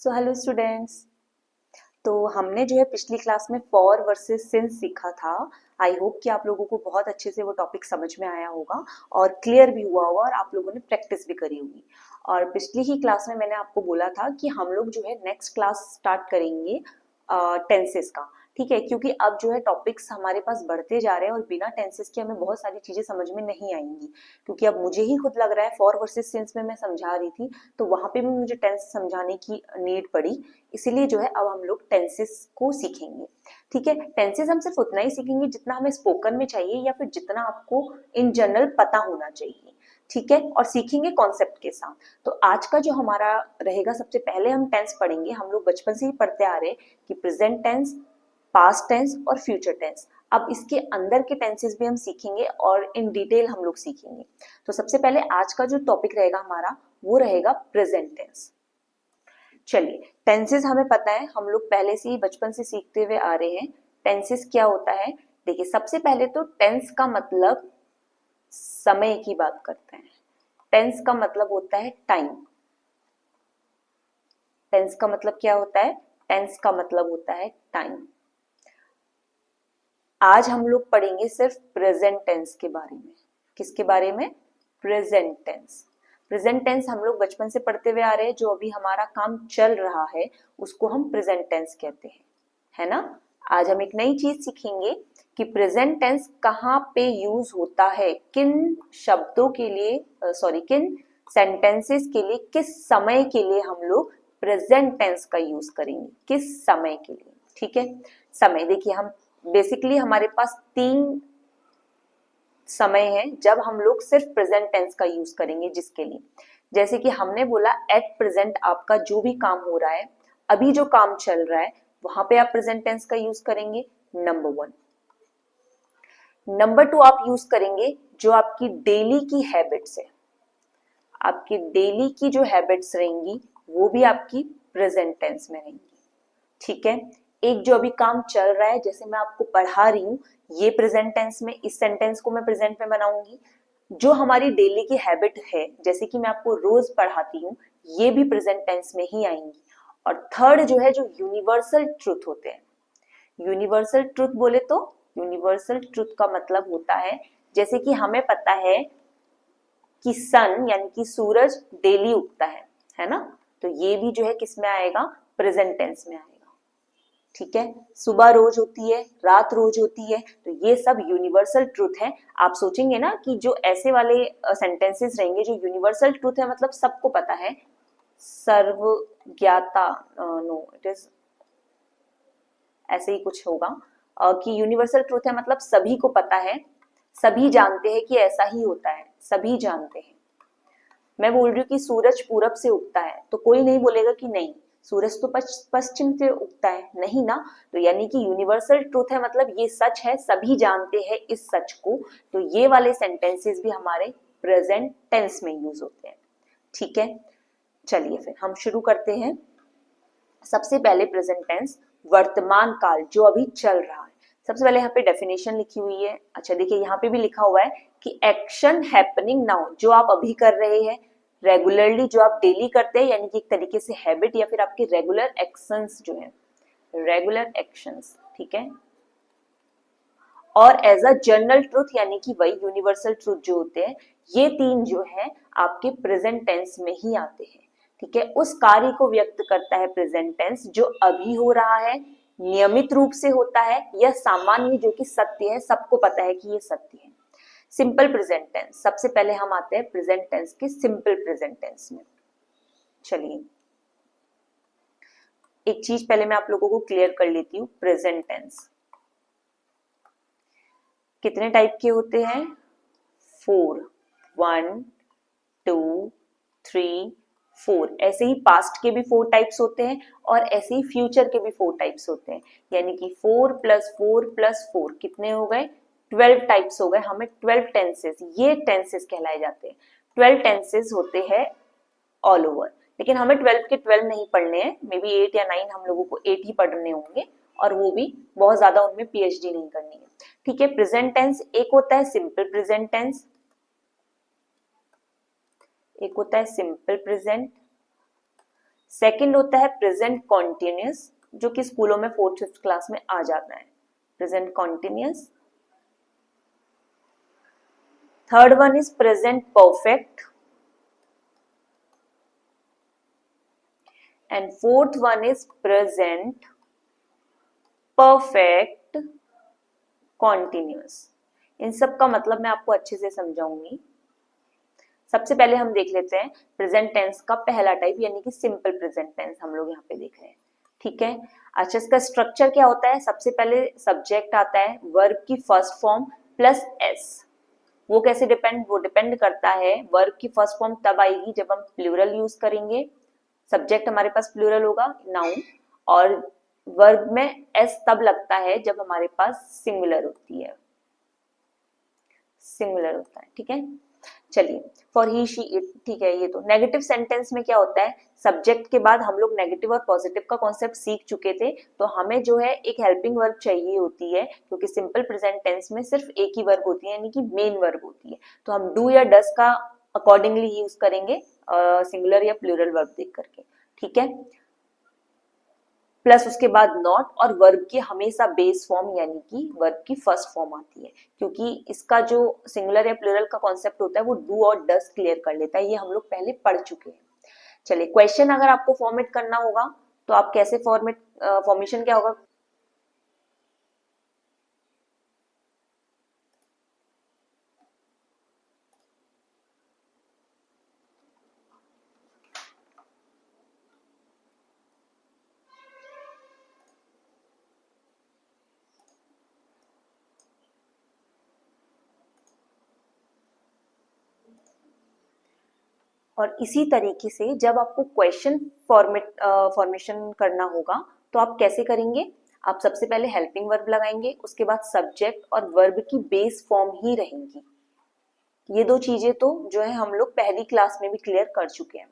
So hello students. तो हमने जो है पिछली क्लास में फॉर वर्सेस सिंस सीखा था। आई होप कि आप लोगों को बहुत अच्छे से वो टॉपिक समझ में आया होगा और क्लियर भी हुआ होगा और आप लोगों ने प्रैक्टिस भी करी होगी। और पिछली ही क्लास में मैंने आपको बोला था कि हम लोग जो है नेक्स्ट क्लास स्टार्ट करेंगे टेंसेस का। ठीक है, क्योंकि अब जो है टॉपिक्स हमारे पास बढ़ते जा रहे हैं और बिना टेंसेस के हमें बहुत सारी चीजें समझ में नहीं आएंगी। क्योंकि अब मुझे ही खुद लग रहा है फॉर वर्सेस सिंस में मैं समझा रही थी तो वहां पे भी मुझे टेंस समझाने की नीड पड़ी। इसीलिए जो है अब हम लोग टेंसेस को सीखेंगे। ठीक है, टेंसेस हम सिर्फ उतना ही सीखेंगे जितना हमें स्पोकन में चाहिए या फिर जितना आपको इन जनरल पता होना चाहिए। ठीक है, और सीखेंगे कॉन्सेप्ट के साथ। तो आज का जो हमारा रहेगा, सबसे पहले हम टेंस पढ़ेंगे। हम लोग बचपन से ही पढ़ते आ रहे हैं कि प्रेजेंट टेंस, पास्ट टेंस और फ्यूचर टेंस। अब इसके अंदर के टेंसेस भी हम सीखेंगे और इन डिटेल हम लोग सीखेंगे। तो सबसे पहले आज का जो टॉपिक रहेगा हमारा वो रहेगा प्रेजेंट टेंस। चलिए, टेंसेस हमें पता है, हम लोग पहले से ही बचपन से सीखते हुए आ रहे हैं। टेंसेस क्या होता है? देखिए, सबसे पहले तो टेंस का मतलब समय की बात करते हैं। टेंस का मतलब होता है टाइम। टेंस का मतलब क्या होता है? टेंस का मतलब होता है टाइम। आज हम लोग पढ़ेंगे सिर्फ प्रेजेंट टेंस के बारे में। किसके बारे में? Present tense. प्रेजेंट टेंस हम लोग बचपन से पढ़ते हुए आ रहे हैं। जो अभी हमारा काम चल रहा है उसको हम प्रेजेंट टेंस कहते हैं, है ना। आज हम एक नई चीज सीखेंगे कि प्रेजेंट टेंस कहाँ पे यूज होता है, किन शब्दों के लिए, सॉरी किन सेंटेंसेस के लिए, किस समय के लिए हम लोग प्रेजेंट टेंस का यूज करेंगे, किस समय के लिए। ठीक है, समय देखिए, हम बेसिकली हमारे पास 3 समय है जब हम लोग सिर्फ प्रेजेंट टेंस का यूज करेंगे। जिसके लिए, जैसे कि हमने बोला एट प्रेजेंट आपका जो भी काम हो रहा है, अभी जो काम चल रहा है, वहां पे आप प्रेजेंट टेंस का यूज करेंगे, नंबर 1। नंबर 2 आप यूज करेंगे जो आपकी डेली की हैबिट्स है। आपकी डेली की जो हैबिट्स रहेंगी वो भी आपकी प्रेजेंट टेंस में रहेंगी। ठीक है, एक जो अभी काम चल रहा है, जैसे मैं आपको पढ़ा रही हूँ, ये प्रेजेंट टेंस में, इस सेंटेंस को मैं प्रेजेंट में बनाऊंगी। जो हमारी डेली की हैबिट है, जैसे कि मैं आपको रोज पढ़ाती हूँ, ये भी प्रेजेंट टेंस में ही आएंगी। और थर्ड जो है, जो यूनिवर्सल ट्रुथ होते हैं। यूनिवर्सल ट्रुथ बोले तो, यूनिवर्सल ट्रुथ का मतलब होता है, जैसे कि हमें पता है कि सन यानी कि सूरज डेली उगता है ना। तो ये भी जो है किस में आएगा? प्रेजेंट टेंस में आएगा। ठीक है, सुबह रोज होती है, रात रोज होती है, तो ये सब यूनिवर्सल ट्रूथ है। आप सोचेंगे ना कि जो ऐसे वाले सेंटेंसेस रहेंगे जो यूनिवर्सल ट्रूथ है, मतलब सबको पता है, सर्वज्ञाता, नो इट इज ऐसे ही कुछ होगा, कि यूनिवर्सल ट्रूथ है मतलब सभी को पता है, सभी जानते हैं कि ऐसा ही होता है, सभी जानते हैं। मैं बोल रही हूँ कि सूरज पूरब से उगता है, तो कोई नहीं बोलेगा कि नहीं, सूरज तो पश्चिम से उगता है, नहीं ना। तो यानी कि यूनिवर्सल ट्रूथ है मतलब ये सच है, सभी जानते हैं इस सच को। तो ये वाले सेंटेंसेस भी हमारे प्रेजेंट टेंस में यूज होते हैं। ठीक है, चलिए फिर हम शुरू करते हैं। सबसे पहले प्रेजेंट टेंस, वर्तमान काल जो अभी चल रहा है। सबसे पहले यहाँ पे डेफिनेशन लिखी हुई है। अच्छा देखिए, यहाँ पे भी लिखा हुआ है कि एक्शन हैपनिंग नाउ, जो आप अभी कर रहे हैं, रेगुलरली जो आप डेली करते हैं, यानी कि एक तरीके से हैबिट या फिर आपके रेगुलर एक्शंस जो है, रेगुलर एक्शंस। ठीक है, और एज अ जनरल ट्रूथ यानी कि वही यूनिवर्सल ट्रूथ जो होते हैं, ये 3 जो है आपके प्रेजेंट टेंस में ही आते हैं। ठीक है, उस कार्य को व्यक्त करता है प्रेजेंट टेंस जो अभी हो रहा है, नियमित रूप से होता है, या सामान्य जो कि सत्य है, सबको पता है कि ये सत्य है। सिंपल प्रेजेंट टेंस, सबसे पहले हम आते हैं प्रेजेंट टेंस के सिंपल प्रेजेंट टेंस में। चलिए, एक चीज पहले मैं आप लोगों को क्लियर कर लेती हूँ। प्रेजेंट टेंस कितने टाइप के होते हैं? 4, 1, 2, 3, 4। ऐसे ही पास्ट के भी 4 टाइप्स होते हैं और ऐसे ही फ्यूचर के भी 4 टाइप्स होते हैं। यानी कि 4 + 4 + 4 कितने हो गए? 12 टाइप्स हो गए। हमें 12 टेंसेस, ये टेंसेस कहलाए जाते हैं। 12 टेंसेस होते हैं ऑल ओवर, लेकिन हमें 12 के 12 नहीं पढ़ने हैं। मे बी 8 या 9 हम लोगों को 8 ही पढ़ने होंगे, और वो भी बहुत ज्यादा उनमें पीएचडी नहीं करनी है। ठीक है, प्रेजेंट टेंस एक होता है सिंपल प्रेजेंट टेंस, एक होता है सिंपल प्रेजेंट, सेकंड होता है प्रेजेंट कॉन्टिन्यूस, जो कि स्कूलों में 4th-5th क्लास में आ जाता है, present continuous. Third one is present perfect and fourth one is present perfect continuous. इन सब का मतलब मैं आपको अच्छे से समझाऊंगी। सबसे पहले हम देख लेते हैं प्रेजेंट टेंस का पहला टाइप, यानी कि सिंपल प्रेजेंट टेंस हम लोग यहाँ पे देख रहे हैं। ठीक है, अच्छा इसका स्ट्रक्चर क्या होता है? सबसे पहले सब्जेक्ट आता है, वर्ब की फर्स्ट फॉर्म प्लस एस। वो कैसे वो डिपेंड करता है, वर्ब की फर्स्ट फॉर्म तब आएगी जब हम प्लूरल यूज करेंगे, सब्जेक्ट हमारे पास प्लूरल होगा नाउन, और वर्ब में एस तब लगता है जब हमारे पास सिंगुलर होती है, सिंगुलर होता है। ठीक है, चलिए फॉर ही शी इट, ठीक है। ये तो नेगेटिव सेंटेंस में क्या होता है, सब्जेक्ट के बाद हम लोग नेगेटिव और पॉजिटिव का कॉन्सेप्ट सीख चुके थे, तो हमें जो है एक हेल्पिंग वर्ब चाहिए होती है, क्योंकि सिंपल प्रेजेंट टेंस में सिर्फ एक ही वर्ब होती है, यानी कि मेन वर्ब होती है। तो हम डू या डस का अकॉर्डिंगली यूज करेंगे सिंगुलर या प्लूरल वर्ब देख करके। ठीक है, प्लस उसके बाद नॉट, और वर्ब की हमेशा बेस फॉर्म यानी कि वर्ब की फर्स्ट फॉर्म आती है, क्योंकि इसका जो सिंगुलर या प्लूरल का कॉन्सेप्ट होता है वो डू और डस क्लियर कर लेता है, ये हम लोग पहले पढ़ चुके हैं। चलिए क्वेश्चन अगर आपको फॉर्मेट करना होगा तो आप कैसे फॉर्मेशन क्या होगा? और इसी तरीके से जब आपको क्वेश्चन फॉर्मेशन करना होगा तो आप कैसे करेंगे? आप सबसे पहले हेल्पिंग वर्ब लगाएंगे, उसके बाद सब्जेक्ट और वर्ब की बेस फॉर्म ही रहेंगी। ये दो चीजें तो जो है हम लोग पहली क्लास में भी क्लियर कर चुके हैं।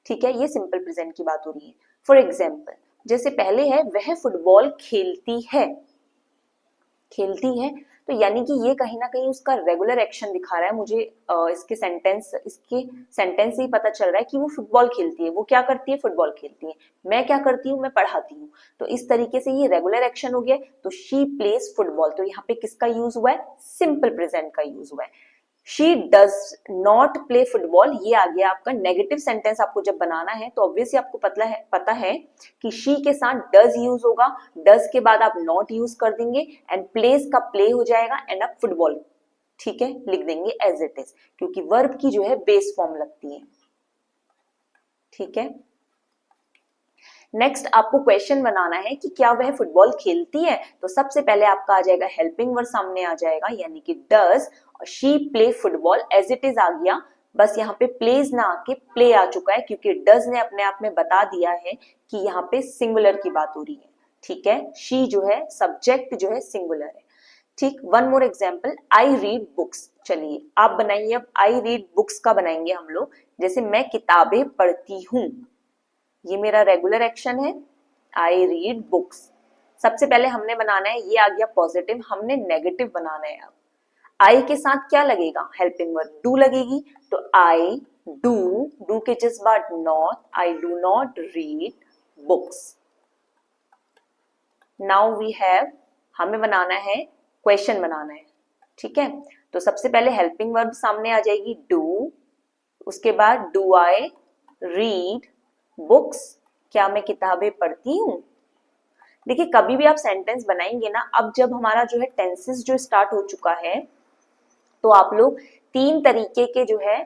ठीक है, ये सिंपल प्रेजेंट की बात हो रही है। फॉर एग्जाम्पल, जैसे पहले है वह फुटबॉल खेलती है, खेलती है, तो यानी कि ये कहीं ना कहीं उसका रेगुलर एक्शन दिखा रहा है मुझे। इसके सेंटेंस से ही पता चल रहा है कि वो फुटबॉल खेलती है। वो क्या करती है? फुटबॉल खेलती है। मैं क्या करती हूँ? मैं पढ़ाती हूँ। तो इस तरीके से ये रेगुलर एक्शन हो गया। तो शी प्लेज फुटबॉल, तो यहाँ पे किसका यूज हुआ है? सिंपल प्रेजेंट का यूज हुआ है। She does not play football, ये आ गया आपका नेगेटिव सेंटेंस। आपको जब बनाना है तो ऑब्वियसली आपको पता है कि शी के साथ डज यूज होगा, डज के बाद आप नॉट यूज कर देंगे एंड प्लेस का प्ले हो जाएगा एंड अब फुटबॉल, ठीक है, लिख देंगे एज इट इज, क्योंकि वर्ब की जो है बेस फॉर्म लगती है। ठीक है, नेक्स्ट आपको क्वेश्चन बनाना है कि क्या वह फुटबॉल खेलती है। तो सबसे पहले आपका आ जाएगा हेल्पिंग वर्ब सामने आ जाएगा, यानी कि डज, और she play football as it is आ गया। बस यहाँ पे प्लेज ना आके प्ले आ चुका है, क्योंकि डज ने अपने आप में बता दिया है कि यहाँ पे सिंगुलर की बात हो रही है। ठीक है, शी जो है सब्जेक्ट जो है सिंगुलर है। ठीक, one more example, I read books. चलिए आप बनाइए, अब आई रीड बुक्स का बनाएंगे हम लोग। जैसे मैं किताबें पढ़ती हूँ, ये मेरा रेगुलर एक्शन है, आई रीड बुक्स। सबसे पहले हमने बनाना है, ये आ गया पॉजिटिव, हमने नेगेटिव बनाना है। अब आई के साथ क्या लगेगा? हेल्पिंग वर्ब डू लगेगी। तो आई डू के जस्ट बाद not, I do not read books. Now we have, हमें बनाना है, क्वेश्चन बनाना है। ठीक है, तो सबसे पहले हेल्पिंग वर्ब सामने आ जाएगी डू, उसके बाद डू आई रीड बुक्स, क्या मैं किताबें पढ़ती हूँ। देखिए कभी भी आप सेंटेंस बनाएंगे ना, अब जब हमारा जो है टेंसेस जो स्टार्ट हो चुका है, तो आप लोग तीन तरीके के जो है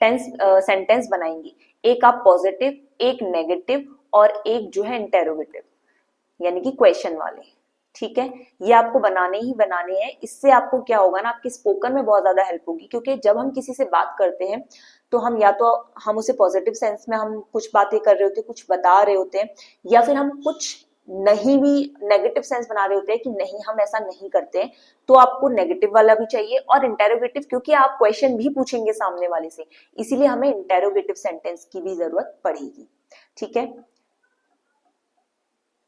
सेंटेंस बनाएंगे। एक आप पॉजिटिव, एक नेगेटिव, और एक जो है इंटेरोगेटिव, यानी कि क्वेश्चन वाले। ठीक है, ये आपको बनाने ही बनाने हैं। इससे आपको क्या होगा ना, आपकी स्पोकन में बहुत ज्यादा हेल्प होगी, क्योंकि जब हम किसी से बात करते हैं तो हम या तो हम उसे पॉजिटिव सेंस में हम कुछ बातें कर रहे होते हैं, कुछ बता रहे होते हैं, या फिर हम कुछ नहीं भी नेगेटिव सेंस बना रहे होते हैं कि नहीं हम ऐसा नहीं करते हैं। तो आपको नेगेटिव वाला भी चाहिए और इंटेरोगेटिव, क्योंकि आप क्वेश्चन भी पूछेंगे सामने वाले से, इसीलिए हमें इंटेरोगेटिव सेंटेंस की भी जरूरत पड़ेगी। ठीक है,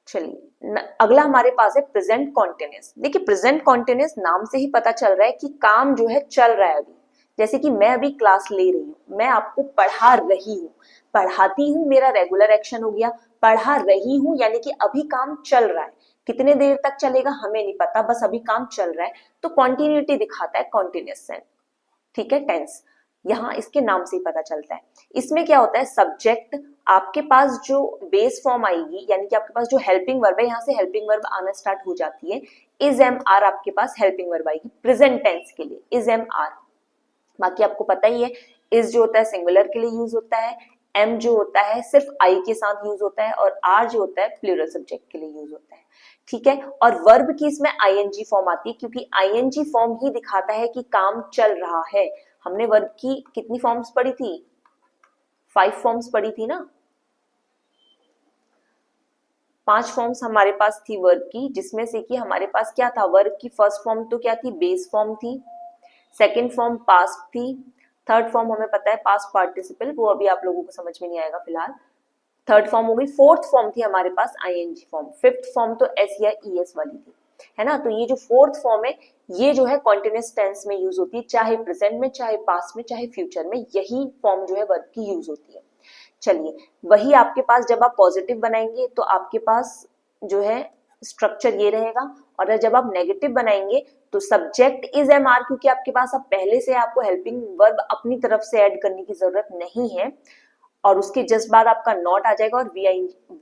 चलिए अगला हमारे पास है प्रेजेंट कॉन्टिन्यूस। देखिए प्रेजेंट कॉन्टिन्यूस नाम से ही पता चल रहा है कि काम जो है चल रहा है अभी। जैसे कि मैं अभी क्लास ले रही हूँ, मैं आपको पढ़ा रही हूँ, पढ़ाती हूँ मेरा रेगुलर एक्शन हो गया, पढ़ा रही हूँ यानी कि अभी काम चल रहा है, कितने देर तक चलेगा हमें नहीं पता, बस अभी काम चल रहा है, तो कॉन्टिन्यूटी दिखाता है कॉन्टिन्यूअस सेंस। ठीक है, टेंस यहाँ इसके नाम से ही पता चलता है। इसमें क्या होता है, सब्जेक्ट, आपके पास जो बेस फॉर्म आएगी यानी कि आपके पास जो हेल्पिंग वर्ब है, यहाँ से हेल्पिंग वर्ब आना स्टार्ट हो जाती है, इज एम आर आपके पास हेल्पिंग वर्ब आएगी प्रेजेंट टेंस के लिए, इज एम आर। बाकी आपको पता ही है, इज जो होता है सिंगुलर के लिए यूज होता है, एम जो होता है सिर्फ आई के साथ यूज होता है, और आर जो होता है प्लूरल सब्जेक्ट के लिए यूज होता है। ठीक है, और वर्ब की इसमें आईएनजी फॉर्म आती है, क्योंकि आईएनजी फॉर्म ही दिखाता है कि काम चल रहा है। हमने वर्ब की कितनी फॉर्म्स पढ़ी थी, 5 फॉर्म्स पढ़ी थी ना, 5 फॉर्म्स हमारे पास थी वर्ब की, जिसमें से कि हमारे पास क्या था, वर्ब की फर्स्ट फॉर्म तो क्या थी, बेस फॉर्म थी, सेकेंड फॉर्म पास्ट थी, थर्ड फॉर्म हमें पता है पास्ट पार्टिसिपल, वो अभी आप लोगों को समझ में नहीं आएगा फिलहाल, थर्ड फॉर्म हो गई, फोर्थ फॉर्म थी हमारे पास आईएनजी फॉर्म, फिफ्थ फॉर्म तो एस या ईएस वाली थी, है ना। तो ये जो फोर्थ फॉर्म है ये जो है कॉन्टिन्यूअस टेंस में यूज होती है, चाहे प्रेजेंट में, चाहे पास्ट में, चाहे फ्यूचर में, यही फॉर्म जो है वर्ब की यूज होती है। चलिए, वही आपके पास जब आप पॉजिटिव बनाएंगे तो आपके पास जो है स्ट्रक्चर ये रहेगा, और जब आप नेगेटिव बनाएंगे तो सब्जेक्ट इज एम आर, क्योंकि आपके पास अब पहले से आपको हेल्पिंग वर्ब अपनी तरफ से ऐड करने की जरूरत नहीं है, और उसके जस्ट बाद आपका नॉट आ जाएगा, और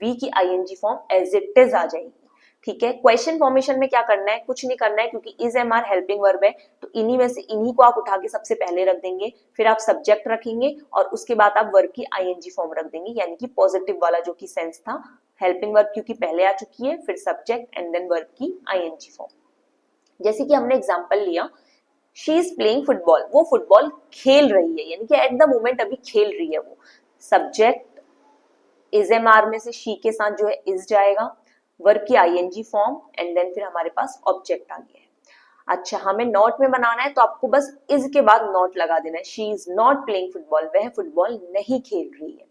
वी की ING form as it is आ जाएगी। ठीक है, क्वेश्चन फॉर्मेशन में क्या करना है, कुछ नहीं करना है, क्योंकि is am are helping verb है, तो इन्हीं में से इन्हीं को आप उठा के सबसे पहले रख देंगे, फिर आप सब्जेक्ट रखेंगे, और उसके बाद आप वर्ब की आईएनजी फॉर्म रख देंगे, यानी कि पॉजिटिव वाला जो कि सेंस था, हेल्पिंग वर्ब क्योंकि पहले आ चुकी है, फिर सब्जेक्ट एंड देन वर्ब की आईएनजी फॉर्म। जैसे कि हमने एग्जाम्पल लिया, शी इज प्लेइंग फुटबॉल, वो फुटबॉल खेल रही है, यानी कि एट द मोमेंट अभी खेल रही है वो, सब्जेक्ट इज एम आर में से शी के साथ जो है इज जाएगा, वर्ब की आईएनजी फॉर्म, एंड देन फिर हमारे पास ऑब्जेक्ट आ गया है। अच्छा, हमें नॉट में बनाना है तो आपको बस इज के बाद नॉट लगा देना है, she is not playing football, वह फुटबॉल नहीं खेल रही है।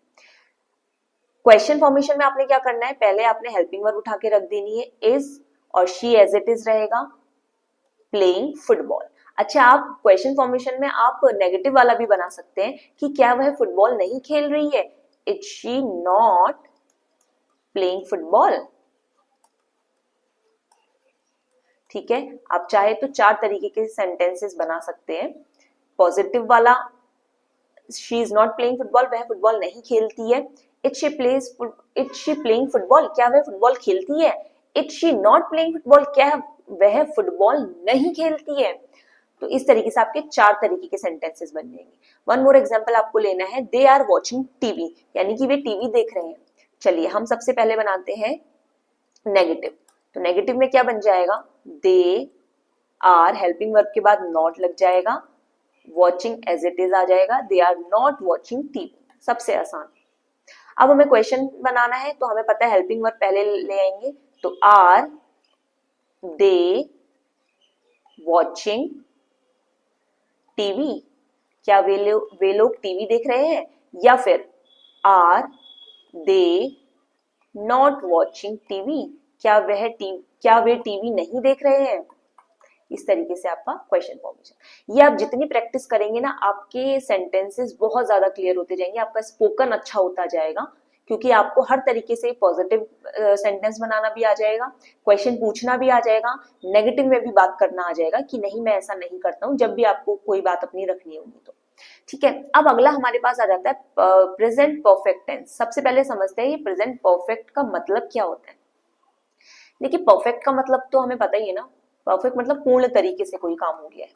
क्वेश्चन फॉर्मेशन में आपने क्या करना है, पहले आपने हेल्पिंग वर्ब उठा के रख देनी है इज, और शी एज इट इज रहेगा प्लेइंग फुटबॉल। अच्छा, आप क्वेश्चन फॉर्मेशन में आप नेगेटिव वाला भी बना सकते हैं कि क्या वह फुटबॉल नहीं खेल रही है, is she not playing football. ठीक है, आप चाहे तो 4 तरीके के सेंटेंसेस बना सकते हैं। पॉजिटिव वाला, she is not playing football, वह फुटबॉल नहीं खेलती है, इट शी प्लेइंग फुटबॉल, क्या वह फुटबॉल खेलती है, it she not playing football, क्या वह फुटबॉल नहीं खेलती है। तो इस तरीके से आपके 4 तरीके के सेंटेंसेस बन जाएंगे। वन मोर एग्जांपल आपको लेना है, दे आर वॉचिंग टीवी, यानी कि वे टीवी देख रहे हैं। चलिए, हम सबसे पहले बनाते हैं नेगेटिव, तो नेगेटिव में क्या बन जाएगा, दे आर हेल्पिंग वर्ब के बाद नॉट लग जाएगा, वॉचिंग एज इट इज आ जाएगा, they are not watching TV, सबसे आसान। अब हमें क्वेश्चन बनाना है, तो हमें पता है हेल्पिंग वर्ब पहले ले आएंगे, तो आर दे वॉचिंग टीवी, क्या वे लोग टीवी देख रहे हैं, या फिर are they not watching TV, क्या वे टीवी नहीं देख रहे हैं। इस तरीके से आपका क्वेश्चन फॉर्मेशन, ये आप जितनी प्रैक्टिस करेंगे ना, आपके सेंटेंसेस बहुत ज्यादा क्लियर होते जाएंगे, आपका स्पोकन अच्छा होता जाएगा, क्योंकि आपको हर तरीके से पॉजिटिव सेंटेंस बनाना भी आ जाएगा, क्वेश्चन पूछना भी आ जाएगा, नेगेटिव में भी बात करना आ जाएगा कि नहीं मैं ऐसा नहीं करता हूं, जब भी आपको कोई बात अपनी रखनी होगी तो। ठीक है, अब अगला हमारे पास आ जाता है प्रेजेंट परफेक्ट टेंस। सबसे पहले समझते हैं ये प्रेजेंट परफेक्ट का मतलब क्या होता है। देखिए, परफेक्ट का मतलब तो हमें पता ही है ना, परफेक्ट मतलब पूर्ण तरीके से कोई काम हो गया है,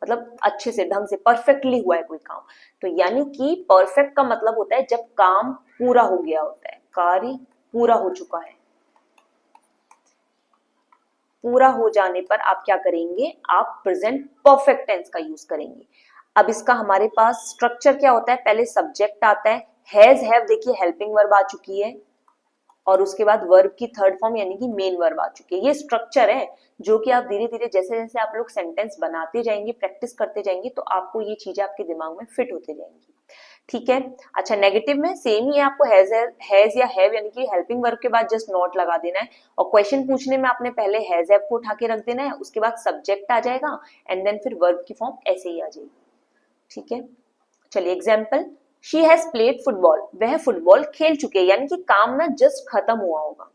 मतलब अच्छे से ढंग से परफेक्टली हुआ है कोई काम। तो यानी कि परफेक्ट का मतलब होता है जब काम पूरा हो गया होता है, कार्य पूरा हो चुका है। पूरा हो जाने पर आप क्या करेंगे, आप प्रेजेंट परफेक्ट टेंस का यूज करेंगे। अब इसका हमारे पास स्ट्रक्चर क्या होता है, पहले सब्जेक्ट आता है, हैज हैव, देखिए हेल्पिंग वर्ब आ चुकी है, और उसके बाद वर्ब की थर्ड फॉर्म यानी कि मेन वर्ब आ चुकी है। ये स्ट्रक्चर है जो कि आप धीरे धीरे जैसे जैसे आप लोग सेंटेंस बनाते जाएंगे, प्रैक्टिस करते जाएंगे, तो आपको ये चीजें आपके दिमाग में फिट होते जाएंगी। ठीक है, अच्छा, नेगेटिव में सेम ही है, आपको हैज या हैव यानी कि हेल्पिंग वर्ब के बाद जस्ट नॉट लगा देना है, और क्वेश्चन पूछने में आपने पहले हैज हैव को उठा के रख देना है, उसके बाद सब्जेक्ट आ जाएगा, एंड देन फिर वर्ब की फॉर्म ऐसे ही आ जाएगी। ठीक है, चलिए example, she has played football, वह फुटबॉल खेल चुके हैं, यानी कि काम ना जस्ट खत्म हुआ होगा,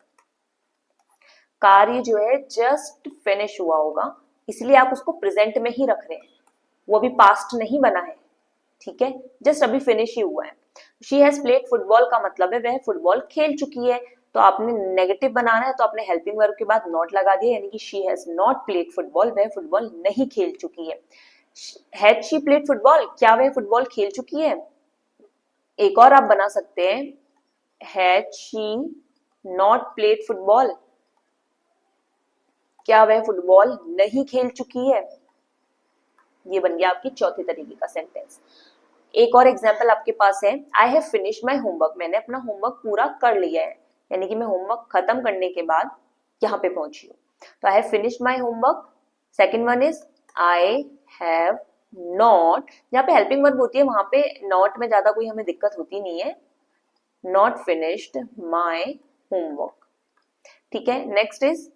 कार्य जो है जस्ट फिनिश हुआ होगा, इसलिए आप उसको प्रेजेंट में ही रख रहे हैं, वो अभी पास्ट नहीं बना है, ठीक है, जस्ट अभी फिनिश ही हुआ है। शी हैज प्लेड फुटबॉल का मतलब है वह फुटबॉल खेल चुकी है, तो आपने नेगेटिव बनाना है तो आपने हेल्पिंग वर्ब के बाद नॉट लगा दिया, यानी कि she has not played football, वह फुटबॉल नहीं खेल चुकी है। हैज शी प्लेड फुटबॉल, क्या वह फुटबॉल खेल चुकी है। एक और आप बना सकते हैं, has she not played football, क्या वह फुटबॉल नहीं खेल चुकी है। ये बन गया आपकी चौथे तरीके का सेंटेंस। एक और एग्जाम्पल आपके पास है, I have finished my homework, मैंने अपना होमवर्क पूरा कर लिया है, यानी कि मैं होमवर्क खत्म करने के बाद यहाँ पे पहुंची हूँ, तो I have finished my homework. Second one is I have not, जहाँ पे हेल्पिंग वर्ब होती है वहां पे नॉट में ज्यादा कोई हमें दिक्कत होती नहीं है, नॉट फिनिश्ड माई होमवर्क, ठीक है। नेक्स्ट इज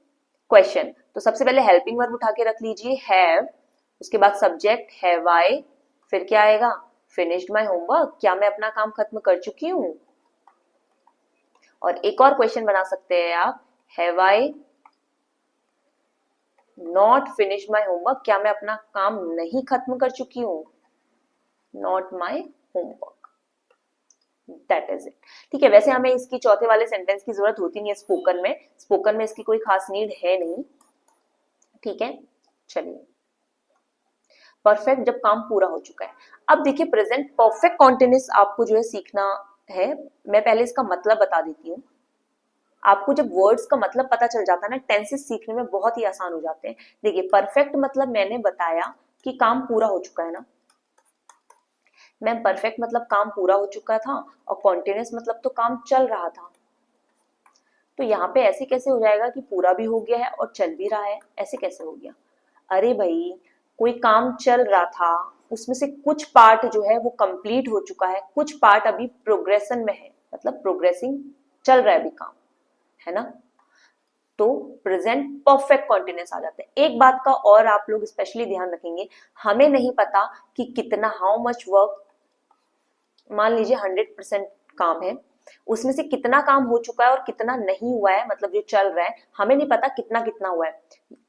क्वेश्चन, तो सबसे पहले हेल्पिंग वर्ब उठा के रख लीजिए हैव, उसके बाद सब्जेक्ट हैव आई, फिर क्या आएगा फिनिश्ड माई होमवर्क, क्या मैं अपना काम खत्म कर चुकी हूँ। और एक और क्वेश्चन बना सकते हैं आप, have I not finished my homework, क्या मैं अपना काम नहीं खत्म कर चुकी हूँ, not my homework, that is it, ठीक है। वैसे हमें इसकी चौथे वाले सेंटेंस की जरूरत होती नहीं है स्पोकन में इसकी कोई खास नीड है नहीं, ठीक है। चलिए, परफेक्ट जब काम पूरा हो चुका है। अब देखिए प्रेजेंट परफेक्ट कॉन्टिन्यूअस आपको जो है सीखना है, मैं पहले इसका मतलब बता देती हूँ। आपको जब वर्ड्स का मतलब पता चल जाता है ना, टेंसेस सीखने में बहुत ही आसान हो जाते हैं। देखिए परफेक्ट मतलब मैंने बताया कि काम पूरा हो चुका है ना, मैम परफेक्ट मतलब काम पूरा हो चुका था, और कॉन्टिन्यूअस मतलब तो काम चल रहा था। तो यहाँ पे ऐसे कैसे हो जाएगा कि पूरा भी हो गया है और चल भी रहा है, ऐसे कैसे हो गया। अरे भाई कोई काम चल रहा था, उसमें से कुछ पार्ट जो है वो कंप्लीट हो चुका है, कुछ पार्ट अभी प्रोग्रेशन में है, मतलब प्रोग्रेसिंग चल रहा है अभी काम, है ना, तो प्रेजेंट परफेक्ट कॉन्टिन्यूअस आ जाता है। एक बात का और आप लोग स्पेशली ध्यान रखेंगे, हमें नहीं पता कि कितना हाउ मच वर्क, मान लीजिए 100% काम है, उसमें से कितना काम हो चुका है और कितना नहीं हुआ है, मतलब जो चल रहा है हमें नहीं पता कितना कितना हुआ है।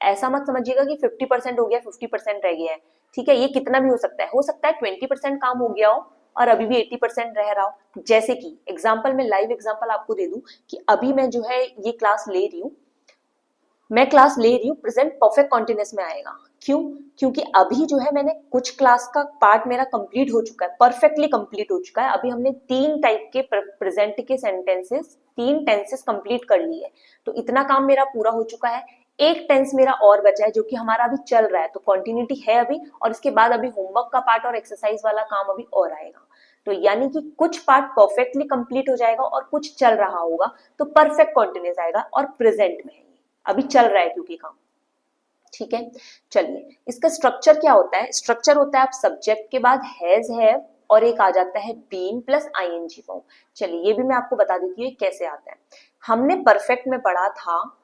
ऐसा मत समझिएगा कि 50% हो गया 50% रह गया है, ठीक है, ये कितना भी हो सकता है 20% काम हो गया हो और अभी भी 80% रह रहा हो। जैसे कि एग्जाम्पल में लाइव एग्जाम्पल आपको दे दूं कि अभी मैं जो है ये क्लास ले रही हूँ, प्रेजेंट परफेक्ट कॉन्टिन्यूअस में आएगा, क्यों, क्योंकि अभी जो है मैंने कुछ क्लास का पार्ट मेरा कंप्लीट हो चुका है, परफेक्टली कंप्लीट हो चुका है। अभी हमने 3 टाइप के प्रेजेंट के सेंटेंसेस, 3 टेंसेस कंप्लीट कर लिए, तो इतना काम मेरा पूरा हो चुका है। एक टेंस मेरा और बचा है जो कि हमारा अभी चल रहा है, तो कंटिन्यूटी है अभी, और इसके बाद अभी होमवर्क का पार्ट और एक्सरसाइज वाला काम अभी और आएगा। तो यानी कि कुछ पार्ट परफेक्टली कंप्लीट हो जाएगा और कुछ चल रहा होगा, तो परफेक्ट कॉन्टिन्यूअस आएगा और प्रेजेंट में है, अभी चल रहा है क्योंकि काम, ठीक है। चलिए इसका स्ट्रक्चर क्या होता है, स्ट्रक्चर होता है आप सब्जेक्ट के बाद हैज हैव और एक आ जाता है बीन प्लस आईएनजी फॉर्म। चलिए ये भी मैं आपको बता देती हूँ कैसे आता है। हमने परफेक्ट में पढ़ा था,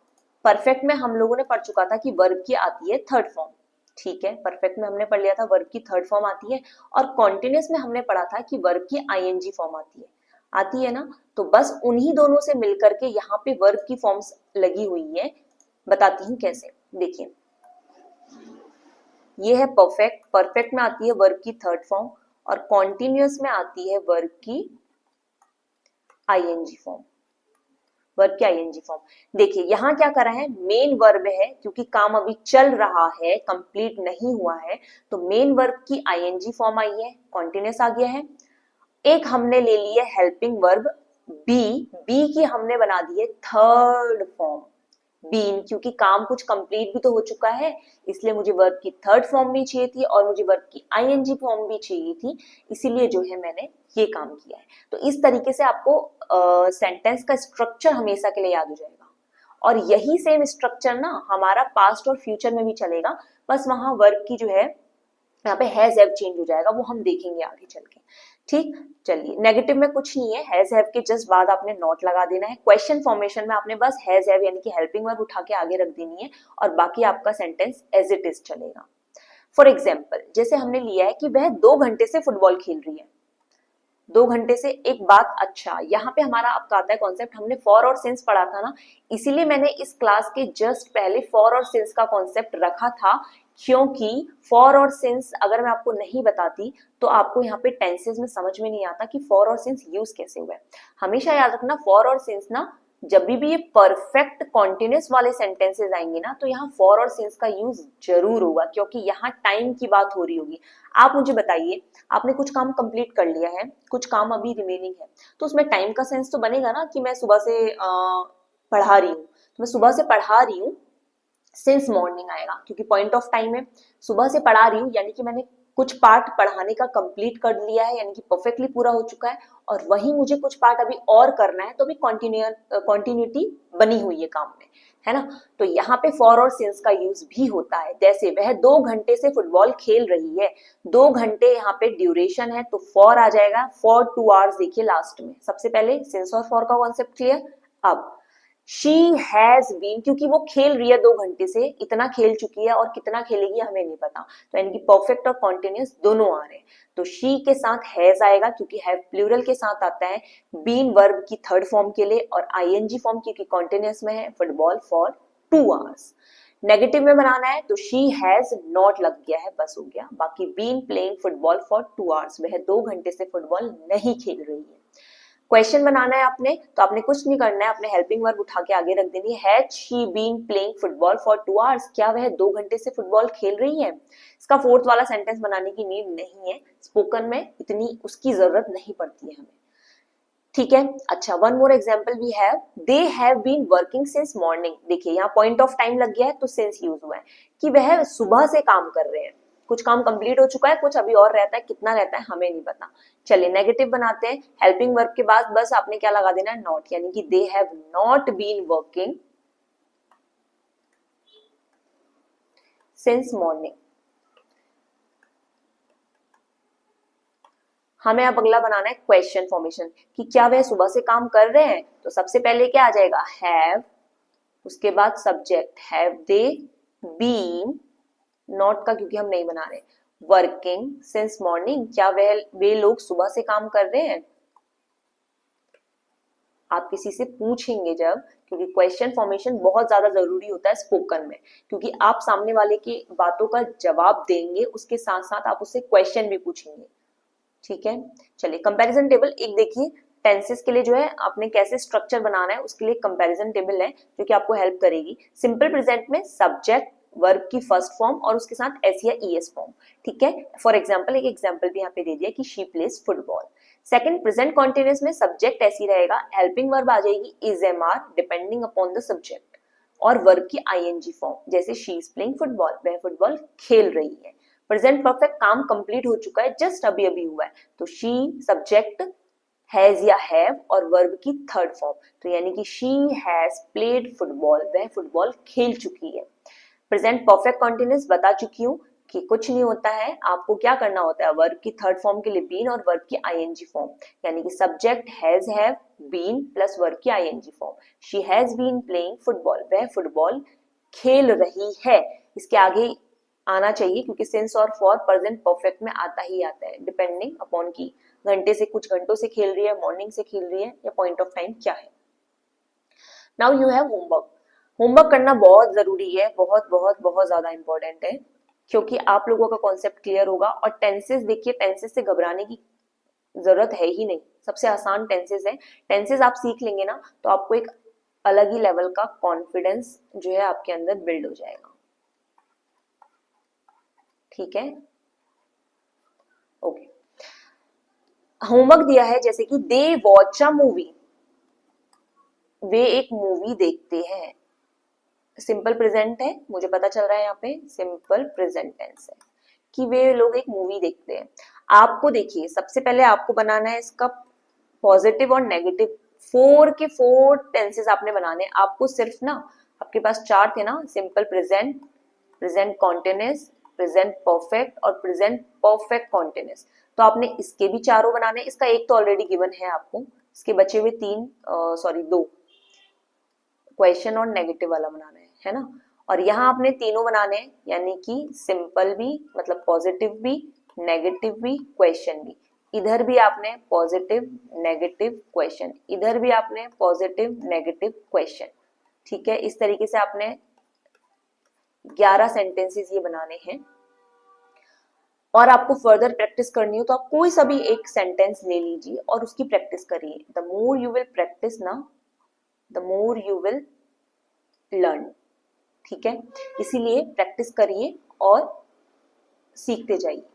परफेक्ट में हम लोगों ने पढ़ चुका था कि वर्ब की आती है थर्ड फॉर्म, ठीक है, परफेक्ट में हमने पढ़ लिया था वर्ब की थर्ड फॉर्म आती है, और कॉन्टिन्यूअस में हमने पढ़ा था कि वर्ब की आईएनजी फॉर्म आती है ना। तो बस उन्हीं दोनों से मिलकर के यहाँ पे वर्ब की फॉर्म्स लगी हुई है, बताती हूँ कैसे। देखिए ये है परफेक्ट, परफेक्ट में आती है वर्ब की थर्ड फॉर्म, और कॉन्टिन्यूअस में आती है वर्ब की आईएनजी फॉर्म, वर्ब की आईएनजी फॉर्म। देखिए यहाँ क्या करा है, मेन वर्ब है क्योंकि काम अभी चल रहा है, कंप्लीट नहीं हुआ है, तो मेन वर्ब की आईएनजी फॉर्म आई है, कॉन्टिन्यूअस आ गया है। एक हमने ले ली है हेल्पिंग वर्ब बी की हमने बना दी है थर्ड फॉर्म बीन, क्योंकि काम कुछ कंप्लीट भी तो हो चुका है, इसलिए मुझे वर्ब की थर्ड फॉर्म भी चाहिए थी और मुझे वर्ब की आईएनजी फॉर्म भी चाहिए थी, इसीलिए जो है मैंने ये काम किया है। तो इस तरीके से आपको सेंटेंस का स्ट्रक्चर हमेशा के लिए याद हो जाएगा, और यही सेम स्ट्रक्चर ना हमारा पास्ट और फ्यूचर में भी चलेगा, बस वहां वर्ब की जो है यहाँ पे हैज हैव चेंज हो जाएगा, वो हम देखेंगे आगे चल के, ठीक। चलिए नेगेटिव में कुछ नहीं है, हैज हैव के जस्ट बाद आपने नॉट लगा देना है, क्वेश्चन फॉर्मेशन में आपने बस हैज हैव यानी कि हेल्पिंग वर्ब उठा के आगे रख देनी है, और बाकी आपका सेंटेंस एज इट इज चलेगा। फॉर एग्जाम्पल जैसे हमने लिया है कि वह 2 घंटे से फुटबॉल खेल रही है, 2 घंटे से एक बात। अच्छा, यहाँ पे हमारा आपका आता है कॉन्सेप्ट, हमने फॉर और सिंस पढ़ा था ना, इसीलिए मैंने इस क्लास के जस्ट पहले फॉर और सिंस का कॉन्सेप्ट रखा था, क्योंकि फॉर और सिंस अगर मैं आपको नहीं बताती तो आपको यहाँ पे टेंसेस में समझ में नहीं आता कि फॉर और सिंस यूज कैसे हुआ है। हमेशा याद रखना फॉर और सिंस ना, जब भी ये परफेक्ट कॉन्टिन्यूस वाले सेंटेंसेस आएंगे ना, तो यहाँ फॉर और सिंस का यूज जरूर होगा, क्योंकि यहाँ टाइम की बात हो रही होगी। आप मुझे बताइए, आपने कुछ काम कंप्लीट कर लिया है, कुछ काम अभी रिमेनिंग है, तो उसमें टाइम का सेंस तो बनेगा ना कि मैं सुबह से पढ़ा रही हूँ, तो मैं सुबह से पढ़ा रही हूँ, सिंस मॉर्निंग आएगा क्योंकि पॉइंट ऑफ टाइम है। सुबह से पढ़ा रही हूँ यानी कि मैंने कुछ पार्ट पढ़ाने का कंप्लीट कर लिया है, यानी कि परफेक्टली पूरा हो चुका है, और वही मुझे कुछ पार्ट अभी और करना है, तो भी कॉन्टिन्यूटी बनी हुई है काम में, है ना। तो यहाँ पे फॉर और सिंस का यूज भी होता है। जैसे वह 2 घंटे से फुटबॉल खेल रही है, 2 घंटे यहाँ पे ड्यूरेशन है, तो फॉर आ जाएगा, फॉर 2 आवर्स देखिए लास्ट में। सबसे पहले सिंस और फॉर का कॉन्सेप्ट क्लियर। अब शी हैज बीन, क्योंकि वो खेल रही है 2 घंटे से, इतना खेल चुकी है, और कितना खेलेगी हमें नहीं पता, तो यानी कि परफेक्ट और कॉन्टिन्यूस दोनों आ रहे हैं, तो शी के साथ हैज आएगा क्योंकि हैव प्लूरल के साथ आता है, बीन वर्ब की थर्ड फॉर्म के लिए, और आईएनजी फॉर्म क्योंकि कॉन्टिन्यूस में है, फुटबॉल फॉर 2 आवर्स। नेगेटिव में बनाना है तो शी हैज नॉट लग गया है, बस हो गया। बाकी been playing football for 2 hours, वह 2 घंटे से फुटबॉल नहीं खेल रही है। क्वेश्चन बनाना है आपने, तो आपने कुछ नहीं करना है, अपने हेल्पिंग वर्ब उठा के आगे रख देनी है, has she been playing football for 2 hours, क्या वह 2 घंटे से फुटबॉल खेल रही है। इसका फोर्थ वाला सेंटेंस बनाने की नीड नहीं है, स्पोकन में इतनी उसकी जरूरत नहीं पड़ती है हमें, ठीक है। अच्छा, one more example we have, they have been working since morning. देखिए यहाँ पॉइंट ऑफ टाइम लग गया है तो सिंस यूज हुआ है कि वह सुबह से काम कर रहे हैं, कुछ काम कंप्लीट हो चुका है, कुछ अभी और रहता है, कितना रहता है हमें नहीं पता। चलिए नेगेटिव बनाते हैं, हेल्पिंग वर्ब के बाद बस आपने क्या लगा देना है, नॉट, यानी कि they have not been working since morning. हमें अब अगला बनाना है क्वेश्चन फॉर्मेशन, कि क्या वह सुबह से काम कर रहे हैं, तो सबसे पहले क्या आ जाएगा, हैव, उसके बाद subject, have they been, not का क्योंकि हम नहीं बना रहे, वर्किंग सिंस मॉर्निंग, क्या वे लोग सुबह से काम कर रहे हैं। आप किसी से पूछेंगे जब, क्योंकि क्वेश्चन फॉर्मेशन बहुत ज्यादा जरूरी होता है स्पोकन में, क्योंकि आप सामने वाले की बातों का जवाब देंगे, उसके साथ साथ आप उससे क्वेश्चन भी पूछेंगे, ठीक है। चलिए कंपैरिजन टेबल एक देखिए, टेंसेस के लिए जो है आपने कैसे स्ट्रक्चर बनाना है उसके लिए कंपैरिजन टेबल है जो कि आपको हेल्प करेगी। सिंपल प्रेजेंट में सब्जेक्ट वर्ब की फर्स्ट फॉर्म और उसके साथ एस या ईएस फॉर्म, ठीक है। फॉर एग्जांपल एक एग्जांपल भी यहाँ पे दे दिया कि she plays football. Second present continuous में सब्जेक्ट ऐसी रहेगा, हेल्पिंग वर्ब आ जाएगी is am are depending upon the subject, और वर्ब की आईएनजी फॉर्म, जैसे शी इज प्लेइंग फुटबॉल, वह फुटबॉल खेल रही है। प्रेजेंट परफेक्ट काम कंप्लीट हो चुका है, जस्ट अभी अभी हुआ है, तो शी सब्जेक्ट, हैज या हैव और वर्ब की थर्ड फॉर्म, तो यानी कि शी हैज प्लेड फुटबॉल, वह फुटबॉल खेल चुकी है। प्रेजेंट परफेक्ट कॉन्टिन्यूअस बता चुकी हूँ कि कुछ नहीं होता है, आपको क्या करना होता है, वर्ब की थर्ड फॉर्म के लिए बीन और वर्ब की आईएनजी फॉर्म, यानी कि subject has have been plus verb की ING form, she has been playing football, वह फुटबॉल खेल रही है। इसके आगे आना चाहिए क्योंकि सिंस और फॉर प्रेजेंट परफेक्ट में आता ही आता है, डिपेंडिंग अपॉन की घंटे से, कुछ घंटों से खेल रही है, मॉर्निंग से खेल रही है, या पॉइंट ऑफ टाइम क्या है। Now you have homework. Homework करना बहुत जरूरी है, बहुत बहुत बहुत ज्यादा इंपॉर्टेंट है, क्योंकि आप लोगों का कॉन्सेप्ट क्लियर होगा। और टेंसेस देखिए, टेंसेस से घबराने की जरूरत है ही नहीं, सबसे आसान टेंसेस है। टेंसेस आप सीख लेंगे ना तो आपको एक अलग ही लेवल का कॉन्फिडेंस जो है आपके अंदर बिल्ड हो जाएगा, ठीक है। ओके, होमवर्क दिया है जैसे कि दे वॉच अ मूवी, वे एक मूवी देखते हैं। सिंपल प्रेजेंट है, मुझे पता चल रहा है यहाँ पे सिंपल प्रेजेंट टेंस है कि वे लोग एक मूवी देखते हैं। आपको देखिए सबसे पहले आपको बनाना है इसका पॉजिटिव और नेगेटिव, 4 के 4 टेंसेस आपने बनाने हैं। आपको सिर्फ ना, आपके पास 4 थे ना, simple present, present continuous, present perfect और प्रेजेंट परफेक्ट कॉन्टिन्यूअस, तो आपने इसके भी चारों बनाने। इसका एक तो ऑलरेडी गिवन है आपको, इसके बचे हुए 2 क्वेश्चन और नेगेटिव वाला बनाना है ना। और यहाँ आपने तीनों बनाने हैं, यानी कि सिंपल भी मतलब पॉजिटिव भी, नेगेटिव भी, क्वेश्चन भी। इधर भी आपने पॉजिटिव नेगेटिव क्वेश्चन, इधर भी आपने पॉजिटिव नेगेटिव क्वेश्चन। ठीक है, इस तरीके से आपने 11 सेंटेंसेस ये बनाने हैं। और आपको फर्दर प्रैक्टिस करनी हो तो आप कोई सा भी एक सेंटेंस ले लीजिए और उसकी प्रैक्टिस करिए। The more you will practice ना, the more you will learn. ठीक है, इसीलिए प्रैक्टिस करिए और सीखते जाइए।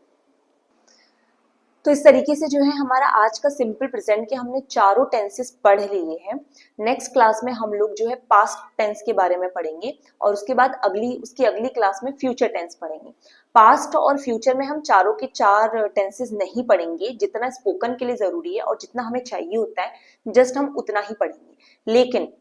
तो इस तरीके से जो है हमारा आज का सिंपल प्रेजेंट के हमने चारों टेंसेस पढ़ लिए हैं। नेक्स्ट क्लास में हम लोग जो है पास्ट टेंस के बारे में पढ़ेंगे और उसके बाद उसकी अगली क्लास में फ्यूचर टेंस पढ़ेंगे। पास्ट और फ्यूचर में हम चारों के चार टेंसेस नहीं पढ़ेंगे, जितना स्पोकन के लिए जरूरी है और जितना हमें चाहिए होता है जस्ट हम उतना ही पढ़ेंगे। लेकिन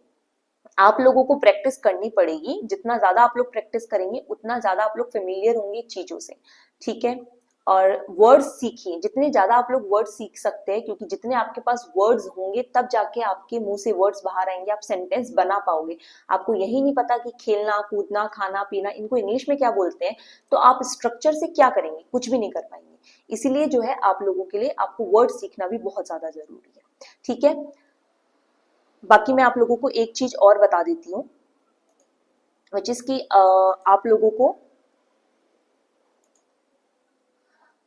आप लोगों को प्रैक्टिस करनी पड़ेगी, जितना ज्यादा आप लोग प्रैक्टिस करेंगे उतना ज्यादा आप लोग फेमिलियर होंगे चीजों से। ठीक है, और वर्ड्स सीखिए, जितने ज्यादा आप लोग वर्ड्स सीख सकते हैं, क्योंकि जितने आपके पास वर्ड्स होंगे तब जाके आपके मुंह से वर्ड्स बाहर आएंगे, आप सेंटेंस बना पाओगे। आपको यही नहीं पता कि खेलना कूदना खाना पीना इनको इंग्लिश में क्या बोलते हैं, तो आप स्ट्रक्चर से क्या करेंगे, कुछ भी नहीं कर पाएंगे। इसीलिए जो है आप लोगों के लिए आपको वर्ड सीखना भी बहुत ज्यादा जरूरी है। ठीक है, बाकी मैं आप लोगों को एक चीज और बता देती हूँ, जिसकी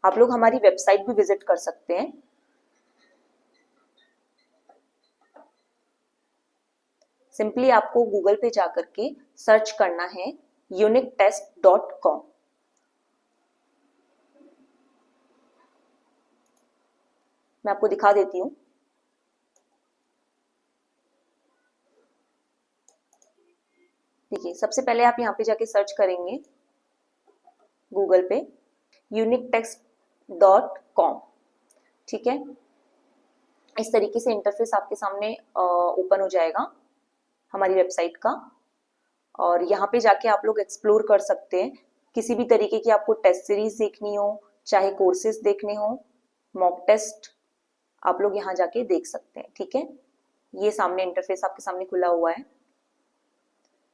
आप लोग हमारी वेबसाइट भी विजिट कर सकते हैं। सिंपली आपको गूगल पे जाकर के सर्च करना है uniquetest.com। मैं आपको दिखा देती हूँ। देखिए, सबसे पहले आप यहाँ पे जाके सर्च करेंगे गूगल पे uniquetext.com। ठीक है, इस तरीके से इंटरफेस आपके सामने ओपन हो जाएगा हमारी वेबसाइट का, और यहाँ पे जाके आप लोग एक्सप्लोर कर सकते हैं। किसी भी तरीके की आपको टेस्ट सीरीज देखनी हो, चाहे कोर्सेज देखने हो, मॉक टेस्ट, आप लोग यहाँ जाके देख सकते हैं। ठीक है, ये सामने इंटरफेस आपके सामने खुला हुआ है।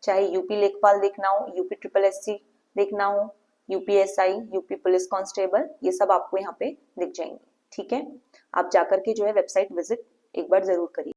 चाहे यूपी लेखपाल देखना हो, यूपी ट्रिपल एससी देखना हो, यूपीएसआई, यूपी पुलिस कांस्टेबल, ये सब आपको यहाँ पे दिख जाएंगे। ठीक है, आप जाकर के जो है वेबसाइट विजिट एक बार जरूर करिए।